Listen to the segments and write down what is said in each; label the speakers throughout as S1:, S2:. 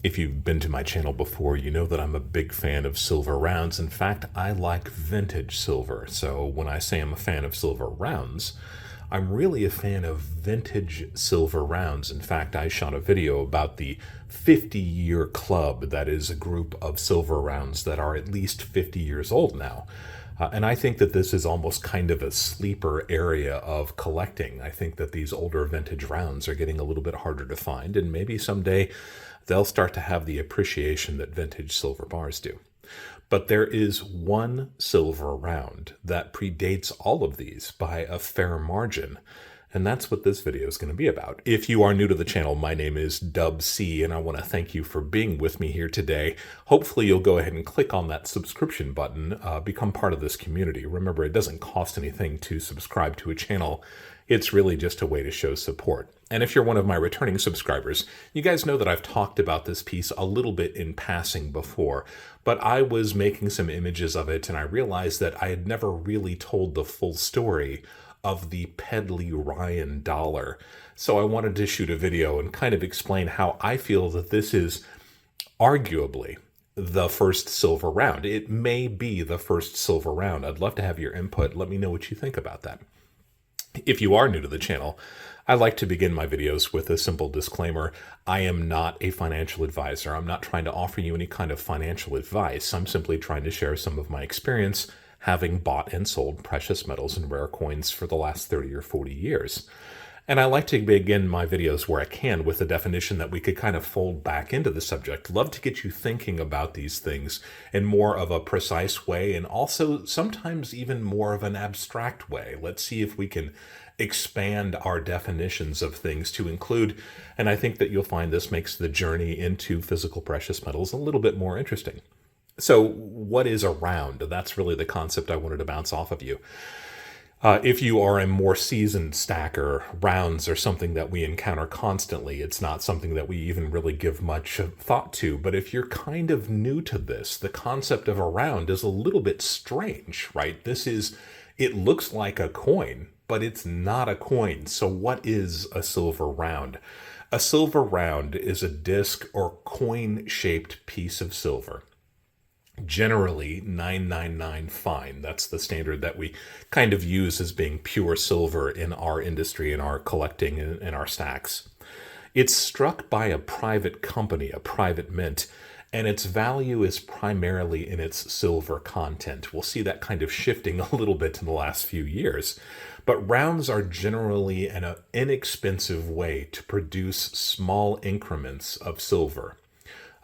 S1: If you've been to my channel before, you know that I'm a big fan of silver rounds. In fact, I like vintage silver. So when I say I'm a fan of silver rounds, I'm really a fan of vintage silver rounds. In fact, I shot a video about the 50-year club. That is a group of silver rounds that are at least 50 years old now. And I think that this is almost kind of a sleeper area of collecting. I think that these older vintage rounds are getting a little bit harder to find, and maybe someday they'll start to have the appreciation that vintage silver bars do. But there is one silver round that predates all of these by a fair margin, and that's what this video is going to be about. If you are new to the channel, my name is Dub C, and I want to thank you for being with me here today. Hopefully you'll go ahead and click on that subscription button, become part of this community. Remember, it doesn't cost anything to subscribe to a channel. It's really just a way to show support. And if you're one of my returning subscribers, you guys know that I've talked about this piece a little bit in passing before, but I was making some images of it and I realized that I had never really told the full story of the Pedley-Ryan dollar. So I wanted to shoot a video and kind of explain how I feel that this is arguably the first silver round. It may be the first silver round. I'd love to have your input. Let me know what you think about that. If you are new to the channel, I like to begin my videos with a simple disclaimer. I am not a financial advisor. I'm not trying to offer you any kind of financial advice. I'm simply trying to share some of my experience having bought and sold precious metals and rare coins for the last 30 or 40 years. And I like to begin my videos where I can with a definition that we could kind of fold back into the subject. Love to get you thinking about these things in more of a precise way and also sometimes even more of an abstract way. Let's see if we can expand our definitions of things to include, and I think that you'll find this makes the journey into physical precious metals a little bit more interesting. So what is a round? That's really the concept I wanted to bounce off of you. If you are a more seasoned stacker, rounds are something that we encounter constantly. It's not something that we even really give much thought to. But if you're kind of new to this, the concept of a round is a little bit strange, right? It looks like a coin, but it's not a coin. So what is a silver round? A silver round is a disc or coin-shaped piece of silver. Generally 999 fine. That's the standard that we kind of use as being pure silver in our industry, in our collecting, and our stacks. It's struck by a private company, a private mint, and its value is primarily in its silver content. We'll see that kind of shifting a little bit in the last few years. But rounds are generally an inexpensive way to produce small increments of silver.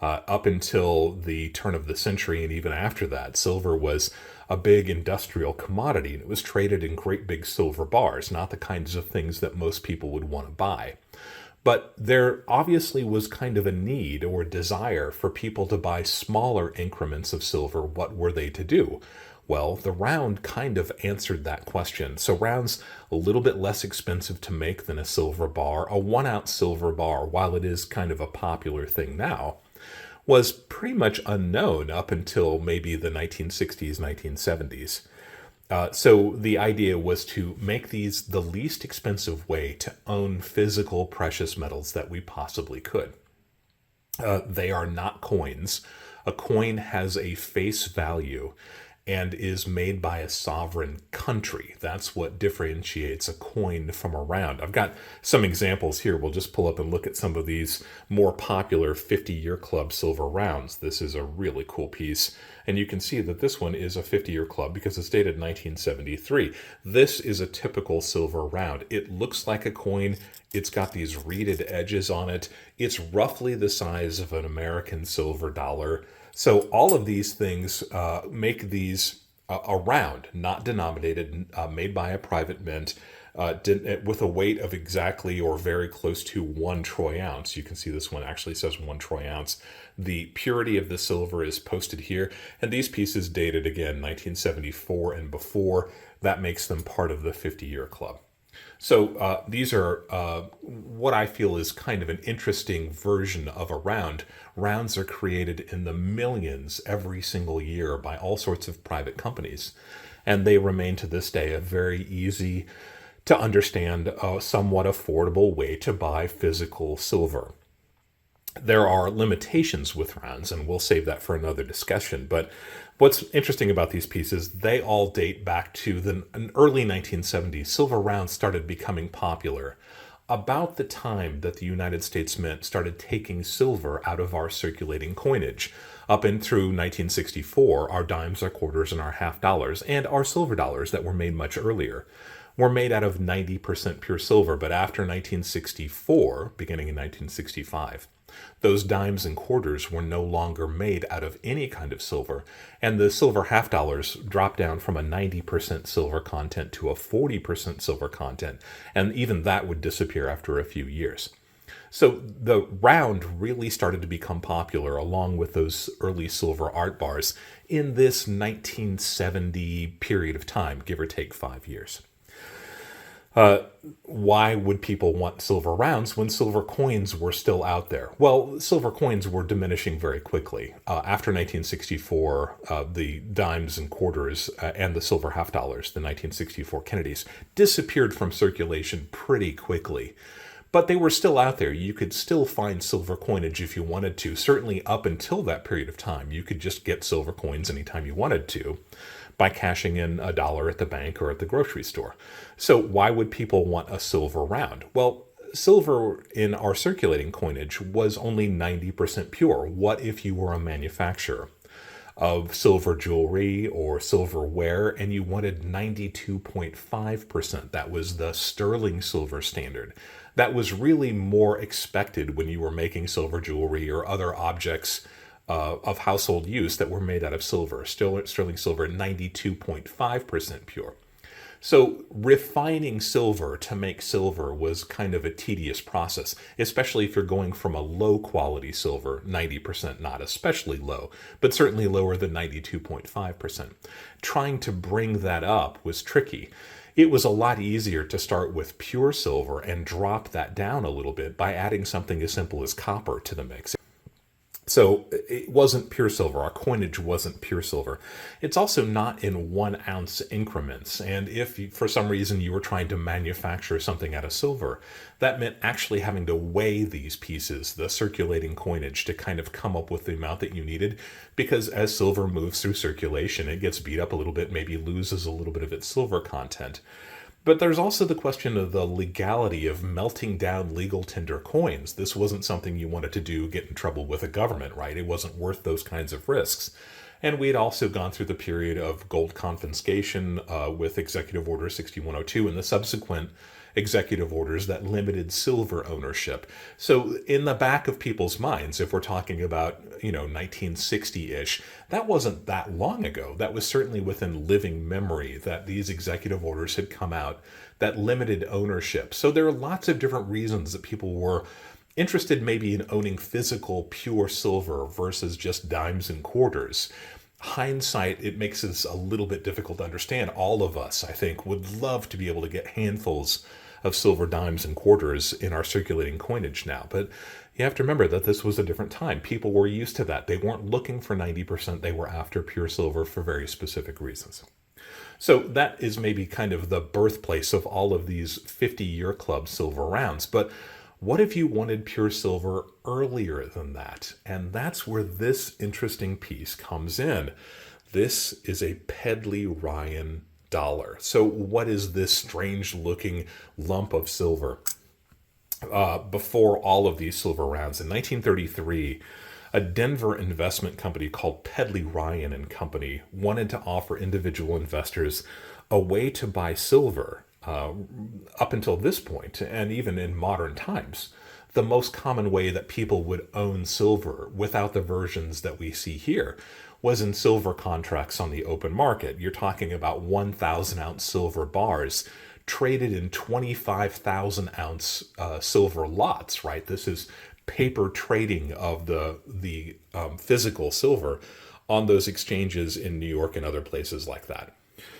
S1: Up until the turn of the century and even after that, silver was a big industrial commodity, and it was traded in great big silver bars, not the kinds of things that most people would want to buy. But there obviously was kind of a need or desire for people to buy smaller increments of silver. What were they to do? Well, the round kind of answered that question. So rounds a little bit less expensive to make than a silver bar. A 1-ounce silver bar, while it is kind of a popular thing now, was pretty much unknown up until maybe the 1960s, 1970s. So the idea was to make these the least expensive way to own physical precious metals that we possibly could. They are not coins. A coin has a face value and is made by a sovereign country. That's what differentiates a coin from a round. I've got some examples here. We'll just pull up and look at some of these more popular 50-year club silver rounds. This is a really cool piece. And you can see that this one is a 50-year club because it's dated 1973. This is a typical silver round. It looks like a coin. It's got these reeded edges on it. It's roughly the size of an American silver dollar. So all of these things make these a round, not denominated, made by a private mint, with a weight of exactly or very close to 1 troy ounce. You can see this one actually says 1 troy ounce. The purity of the silver is posted here, and these pieces dated, again, 1974 and before. That makes them part of the 50-year club. So these are what I feel is kind of an interesting version of a round. Rounds are created in the millions every single year by all sorts of private companies, and they remain to this day a very easy to understand, somewhat affordable way to buy physical silver. There are limitations with rounds, and we'll save that for another discussion. But what's interesting about these pieces, they all date back to the early 1970s. Silver rounds started becoming popular about the time that the United States Mint started taking silver out of our circulating coinage. Up and through 1964, our dimes, our quarters, and our half dollars, and our silver dollars that were made much earlier, were made out of 90% pure silver. But after 1964, beginning in 1965, those dimes and quarters were no longer made out of any kind of silver, and the silver half dollars dropped down from a 90% silver content to a 40% silver content, and even that would disappear after a few years. So the round really started to become popular along with those early silver art bars in this 1970 period of time, give or take 5 years. Why would people want silver rounds when silver coins were still out there? Well, silver coins were diminishing very quickly. After 1964, the dimes and quarters and the silver half dollars, the 1964 Kennedys, disappeared from circulation pretty quickly. But they were still out there. You could still find silver coinage if you wanted to. Certainly up until that period of time, you could just get silver coins anytime you wanted to by cashing in $1 at the bank or at the grocery store. So why would people want a silver round? Well, silver in our circulating coinage was only 90% pure. What if you were a manufacturer of silver jewelry or silverware and you wanted 92.5%? That was the sterling silver standard. That was really more expected when you were making silver jewelry or other objects of household use that were made out of silver. Sterling silver, 92.5% pure. So refining silver to make silver was kind of a tedious process, especially if you're going from a low quality silver, 90% not especially low, but certainly lower than 92.5%. Trying to bring that up was tricky. It was a lot easier to start with pure silver and drop that down a little bit by adding something as simple as copper to the mix. So it wasn't pure silver. Our coinage wasn't pure silver. It's also not in 1 ounce increments. And if for some reason you were trying to manufacture something out of silver, that meant actually having to weigh these pieces, the circulating coinage, to kind of come up with the amount that you needed. Because as silver moves through circulation, it gets beat up a little bit, maybe loses a little bit of its silver content. But there's also the question of the legality of melting down legal tender coins. This wasn't something you wanted to do, get in trouble with the government, right? It wasn't worth those kinds of risks. And we had also gone through the period of gold confiscation with Executive Order 6102 and the subsequent executive orders that limited silver ownership. So in the back of people's minds, if we're talking about, 1960-ish, that wasn't that long ago. That was certainly within living memory that these executive orders had come out that limited ownership. So there are lots of different reasons that people were interested maybe in owning physical pure silver versus just dimes and quarters. Hindsight, it makes this a little bit difficult to understand. All of us, I think, would love to be able to get handfuls of silver dimes and quarters in our circulating coinage now. But you have to remember that this was a different time. People were used to that. They weren't looking for 90%. They were after pure silver for very specific reasons. So that is maybe kind of the birthplace of all of these 50-year club silver rounds. But what if you wanted pure silver earlier than that? And that's where this interesting piece comes in. This is a Pedley-Ryan dollar. So what is this strange looking lump of silver? Before all of these silver rounds, in 1933, a Denver investment company called Pedley-Ryan and Company wanted to offer individual investors a way to buy silver. Up until this point, and even in modern times, the most common way that people would own silver without the versions that we see here was in silver contracts on the open market. You're talking about 1,000-ounce silver bars traded in 25,000-ounce silver lots, right? This is paper trading of the physical silver on those exchanges in New York and other places like that.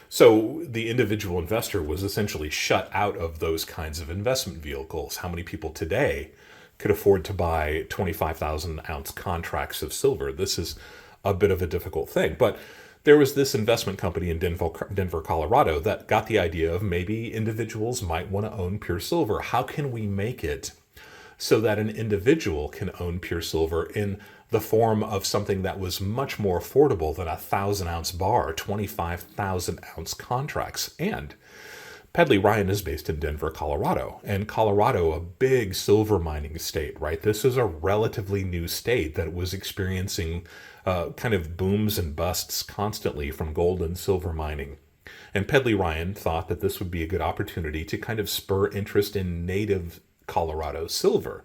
S1: So the individual investor was essentially shut out of those kinds of investment vehicles. How many people today could afford to buy 25,000-ounce contracts of silver? This is a bit of a difficult thing. But there was this investment company in Denver, Colorado, that got the idea of maybe individuals might want to own pure silver. How can we make it so that an individual can own pure silver in the form of something that was much more affordable than a 1,000-ounce bar, 25,000-ounce contracts. And Pedley-Ryan is based in Denver, Colorado. And Colorado, a big silver mining state, right? This is a relatively new state that was experiencing kind of booms and busts constantly from gold and silver mining. And Pedley-Ryan thought that this would be a good opportunity to kind of spur interest in native Colorado silver.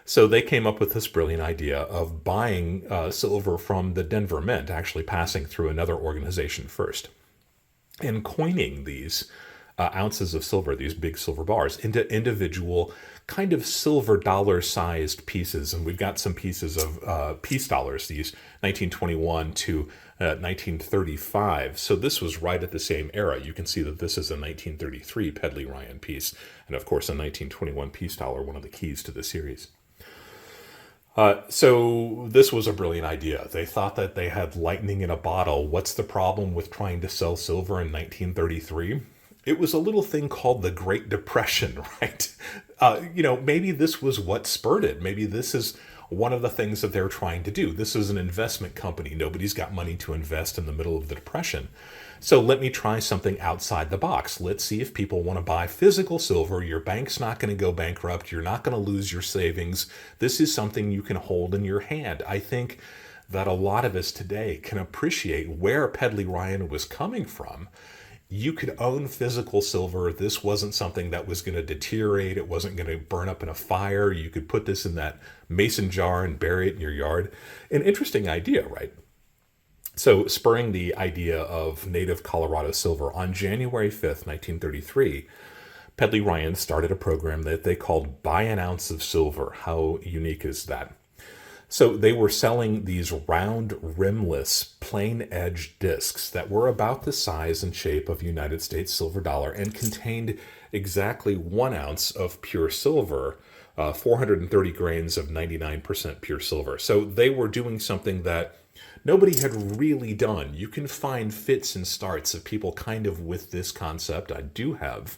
S1: So they came up with this brilliant idea of buying silver from the Denver Mint, actually passing through another organization first, and coining these ounces of silver, these big silver bars, into individual kind of silver dollar-sized pieces. And we've got some pieces of peace dollars, these 1921 to 1935. So this was right at the same era. You can see that this is a 1933 Pedley-Ryan piece, and of course a 1921 peace dollar, one of the keys to the series. So this was a brilliant idea. They thought that they had lightning in a bottle. What's the problem with trying to sell silver in 1933? It was a little thing called the Great Depression, right? Maybe this was what spurred it. Maybe this is one of the things that they're trying to do. This is an investment company. Nobody's got money to invest in the middle of the Depression. So let me try something outside the box. Let's see if people want to buy physical silver. Your bank's not going to go bankrupt. You're not going to lose your savings. This is something you can hold in your hand. I think that a lot of us today can appreciate where Pedley-Ryan was coming from. You could own physical silver. This wasn't something that was going to deteriorate. It wasn't going to burn up in a fire. You could put this in that mason jar and bury it in your yard. An interesting idea, right? So spurring the idea of native Colorado silver, on January 5th, 1933, Pedley-Ryan started a program that they called Buy an Ounce of Silver. How unique is that? So they were selling these round, rimless, plain-edge discs that were about the size and shape of United States silver dollar and contained exactly 1 ounce of pure silver, 430 grains of 99% pure silver. So they were doing something that nobody had really done. You can find fits and starts of people kind of with this concept. I do have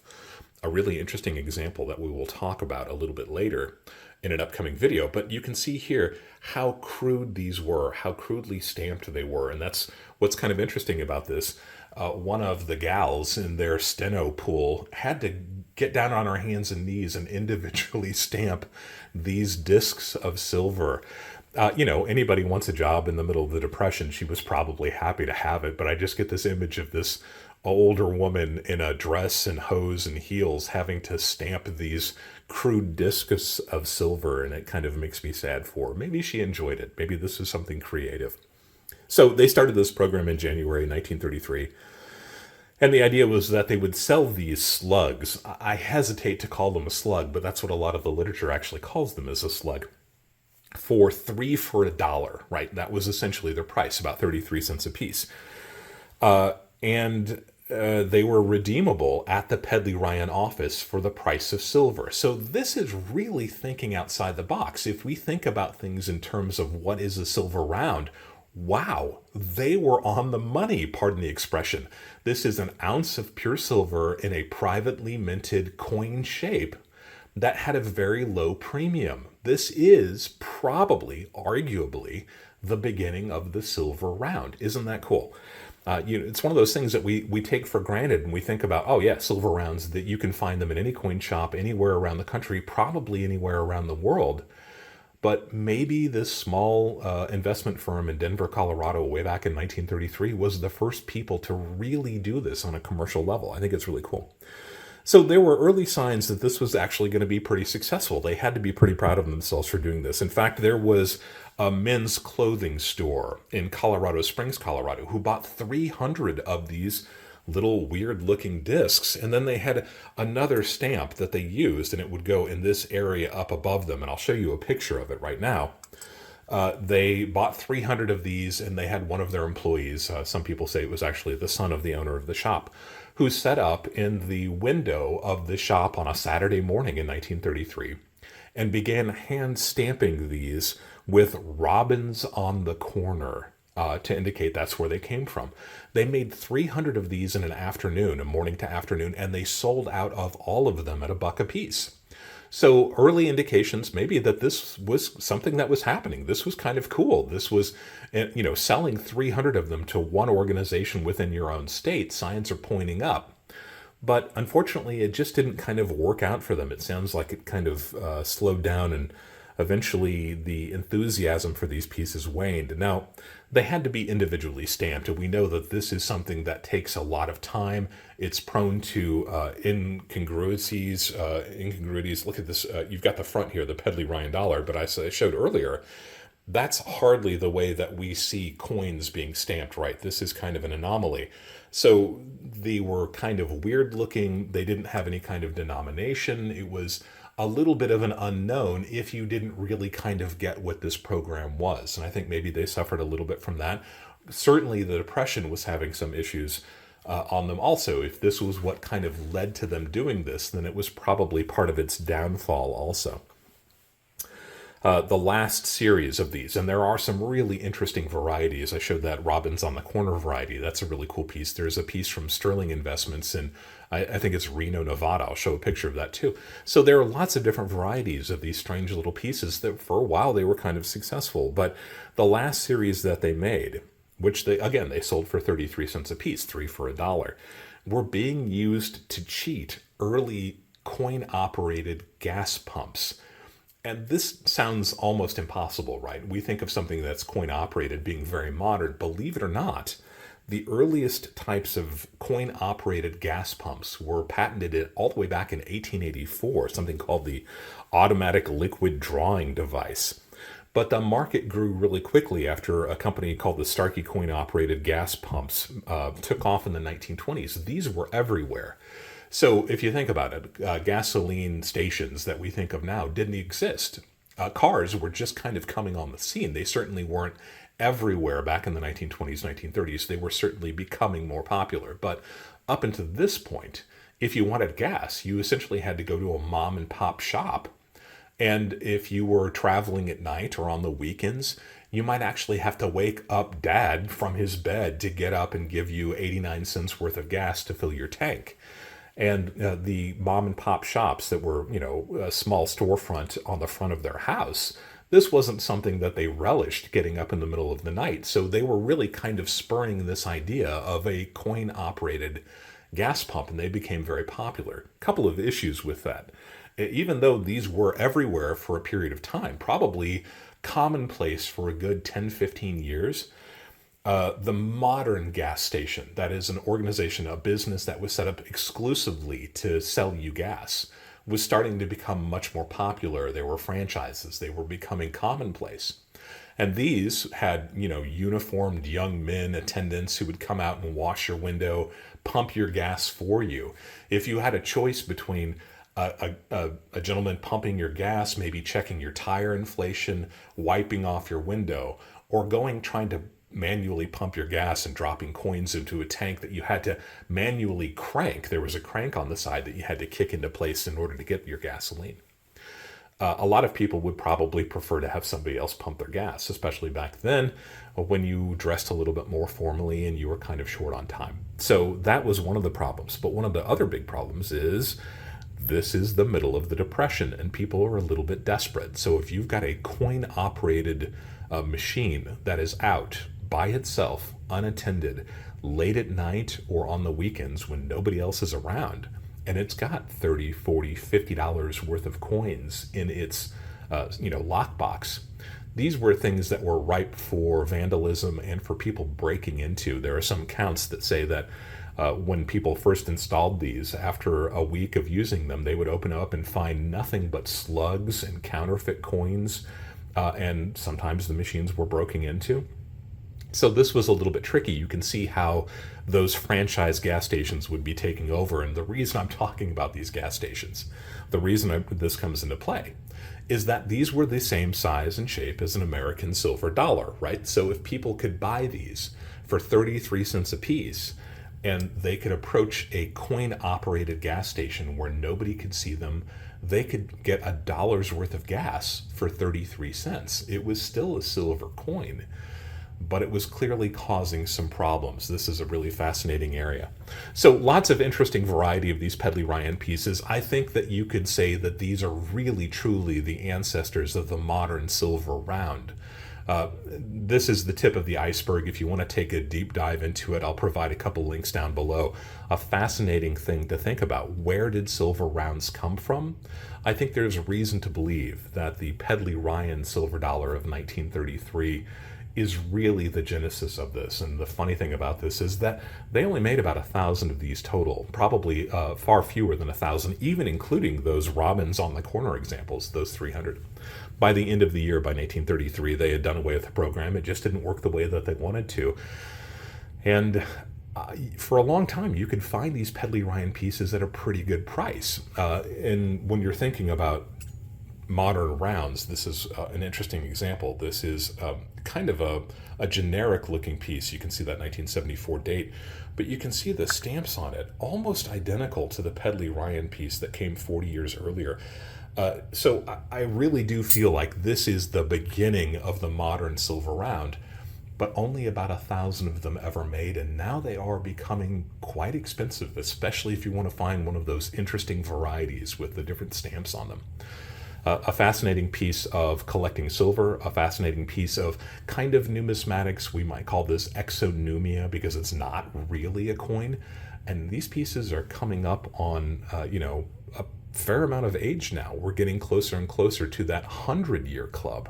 S1: a really interesting example that we will talk about a little bit later in an upcoming video, but you can see here how crude these were, how crudely stamped they were. And that's what's kind of interesting about this. One of the gals in their steno pool had to get down on her hands and knees and individually stamp these discs of silver. Anybody wants a job in the middle of the Depression, she was probably happy to have it, but I just get this image of this older woman in a dress and hose and heels having to stamp these crude discs of silver, and it kind of makes me sad for her. Maybe she enjoyed it. Maybe this is something creative. So they started this program in January 1933, and the idea was that they would sell these slugs. I hesitate to call them a slug, but that's what a lot of the literature actually calls them, as a slug, for $3 for $1, right? That was essentially their price, about 33 cents a piece. And they were redeemable at the Pedley-Ryan office for the price of silver. So this is really thinking outside the box. If we think about things in terms of what is a silver round, wow, they were on the money, pardon the expression. This is an ounce of pure silver in a privately minted coin shape that had a very low premium. This is probably, arguably, the beginning of the silver round. Isn't that cool? It's one of those things that we take for granted, and we think about, oh yeah, silver rounds, that you can find them in any coin shop anywhere around the country, probably anywhere around the world. But maybe this small investment firm in Denver, Colorado, way back in 1933 was the first people to really do this on a commercial level. I think it's really cool. So there were early signs that this was actually going to be pretty successful. They had to be pretty proud of themselves for doing this. In fact, there was a men's clothing store in Colorado Springs, Colorado, who bought 300 of these little weird-looking discs, and then they had another stamp that they used, and it would go in this area up above them, and I'll show you a picture of it right now. They bought 300 of these, and they had one of their employees, some people say it was actually the son of the owner of the shop, who set up in the window of the shop on a Saturday morning in 1933 and began hand stamping these with robins on the corner to indicate that's where they came from. They made 300 of these in an afternoon, a morning to afternoon, and they sold out of all of them at $1 a piece. So early indications maybe that this was something that was happening. This was kind of cool. This was, selling 300 of them to one organization within your own state. Signs are pointing up. But unfortunately, it just didn't kind of work out for them. It sounds like it kind of slowed down, and eventually the enthusiasm for these pieces waned. Now, they had to be individually stamped, and we know that this is something that takes a lot of time. It's prone to incongruities. Look at this. You've got the front here, the Pedley-Ryan dollar, but I showed earlier, that's hardly the way that we see coins being stamped, right? This is kind of an anomaly. So they were kind of weird looking. They didn't have any kind of denomination. It was a little bit of an unknown if you didn't really kind of get what this program was. And I think maybe they suffered a little bit from that. Certainly the Depression was having some issues on them also. If this was what kind of led to them doing this, then it was probably part of its downfall also. The last series of these, and there are some really interesting varieties. I showed that Robbins on the Corner variety. That's a really cool piece. There's a piece from Sterling Investments in, I think it's Reno, Nevada. I'll show a picture of that too. So there are lots of different varieties of these strange little pieces that for a while they were kind of successful. But the last series that they made, which they sold for 33 cents a piece, 3 for $1, were being used to cheat early coin-operated gas pumps. And this sounds almost impossible, right? We think of something that's coin-operated being very modern. Believe it or not, the earliest types of coin-operated gas pumps were patented all the way back in 1884, something called the automatic liquid drawing device. But the market grew really quickly after a company called the Starkey coin-operated gas pumps took off in the 1920s. These were everywhere. So if you think about it, gasoline stations that we think of now didn't exist. Cars were just kind of coming on the scene. They certainly weren't everywhere back in the 1920s, 1930s. They were certainly becoming more popular. But up until this point, if you wanted gas, you essentially had to go to a mom and pop shop. And if you were traveling at night or on the weekends, you might actually have to wake up dad from his bed to get up and give you 89 cents worth of gas to fill your tank. And the mom and pop shops that were, a small storefront on the front of their house, this wasn't something that they relished getting up in the middle of the night. So they were really kind of spurring this idea of a coin-operated gas pump, and they became very popular. A couple of issues with that. Even though these were everywhere for a period of time, probably commonplace for a good 10, 15 years, the modern gas station, that is an organization, a business that was set up exclusively to sell you gas, was starting to become much more popular. There were franchises. They were becoming commonplace. And these had, uniformed young men, attendants who would come out and wash your window, pump your gas for you. If you had a choice between a gentleman pumping your gas, maybe checking your tire inflation, wiping off your window, or trying to manually pump your gas and dropping coins into a tank that you had to manually crank. There was a crank on the side that you had to kick into place in order to get your gasoline. A lot of people would probably prefer to have somebody else pump their gas, especially back then when you dressed a little bit more formally and you were kind of short on time. So that was one of the problems. But one of the other big problems is this is the middle of the Depression and people are a little bit desperate. So if you've got a coin-operated machine that is out by itself, unattended, late at night or on the weekends when nobody else is around, and it's got $30, $40, $50 worth of coins in its lockbox. These were things that were ripe for vandalism and for people breaking into. There are some counts that say that when people first installed these, after a week of using them, they would open up and find nothing but slugs and counterfeit coins, and sometimes the machines were broken into. So this was a little bit tricky. You can see how those franchise gas stations would be taking over. And the reason I'm talking about these gas stations, the reason this comes into play, is that these were the same size and shape as an American silver dollar, right? So if people could buy these for 33 cents a piece, and they could approach a coin-operated gas station where nobody could see them, they could get $1 worth of gas for 33 cents. It was still a silver coin. but it was clearly causing some problems. This is a really fascinating area. So lots of interesting variety of these Pedley-Ryan pieces. I think that you could say that these are really truly the ancestors of the modern silver round. This is the tip of the iceberg. If you want to take a deep dive into it, I'll provide a couple links down below. A fascinating thing to think about. Where did silver rounds come from? I think there's reason to believe that the Pedley-Ryan silver dollar of 1933 is really the genesis of this. And the funny thing about this is that they only made about 1,000 of these total, probably far fewer than 1,000, even including those robins on the corner examples, those 300. By the end of the year, by 1933, they had done away with the program. It just didn't work the way that they wanted to. And for a long time, you could find these Pedley-Ryan pieces at a pretty good price. And when you're thinking about modern rounds, this is an interesting example. This is kind of a generic looking piece. You can see that 1974 date, but you can see the stamps on it almost identical to the Pedley-Ryan piece that came 40 years earlier. So I really do feel like this is the beginning of the modern silver round, but only about 1,000 of them ever made, and now they are becoming quite expensive, especially if you want to find one of those interesting varieties with the different stamps on them. A fascinating piece of collecting silver, a fascinating piece of kind of numismatics. We might call this exonumia because it's not really a coin. And these pieces are coming up on, a fair amount of age now. We're getting closer and closer to that 100-year club.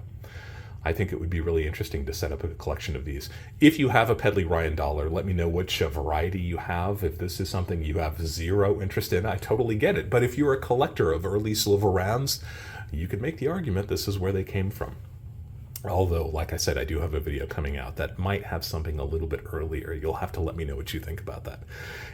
S1: I think it would be really interesting to set up a collection of these. If you have a Pedley-Ryan dollar, let me know which variety you have. If this is something you have zero interest in, I totally get it. But if you're a collector of early silver rounds, you could make the argument this is where they came from. Although, like I said, I do have a video coming out that might have something a little bit earlier. You'll have to let me know what you think about that.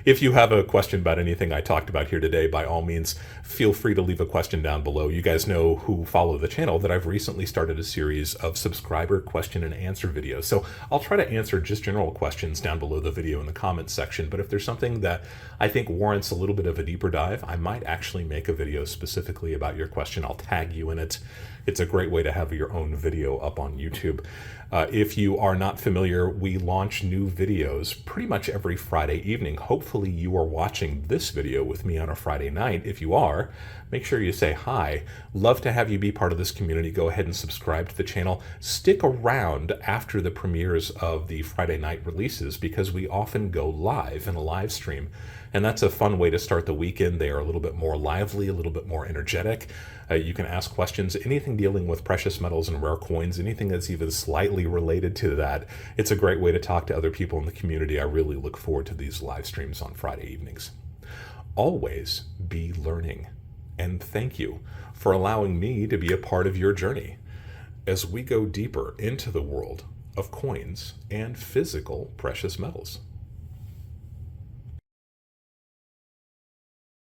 S1: If you have a question about anything I talked about here today, by all means, feel free to leave a question down below. You guys know who follow the channel that I've recently started a series of subscriber question and answer videos. So I'll try to answer just general questions down below the video in the comments section. But if there's something that I think warrants a little bit of a deeper dive, I might actually make a video specifically about your question. I'll tag you in it. It's a great way to have your own video up on YouTube. If you are not familiar, we launch new videos pretty much every Friday evening. Hopefully you are watching this video with me on a Friday night. If you are, make sure you say hi. Love to have you be part of this community. Go ahead and subscribe to the channel. Stick around after the premieres of the Friday night releases because we often go live in a live stream. And that's a fun way to start the weekend. They are a little bit more lively, a little bit more energetic. You can ask questions, anything dealing with precious metals and rare coins, anything that's even slightly related to that. It's a great way to talk to other people in the community. I really look forward to these live streams on Friday evenings. Always be learning. And thank you for allowing me to be a part of your journey as we go deeper into the world of coins and physical precious metals.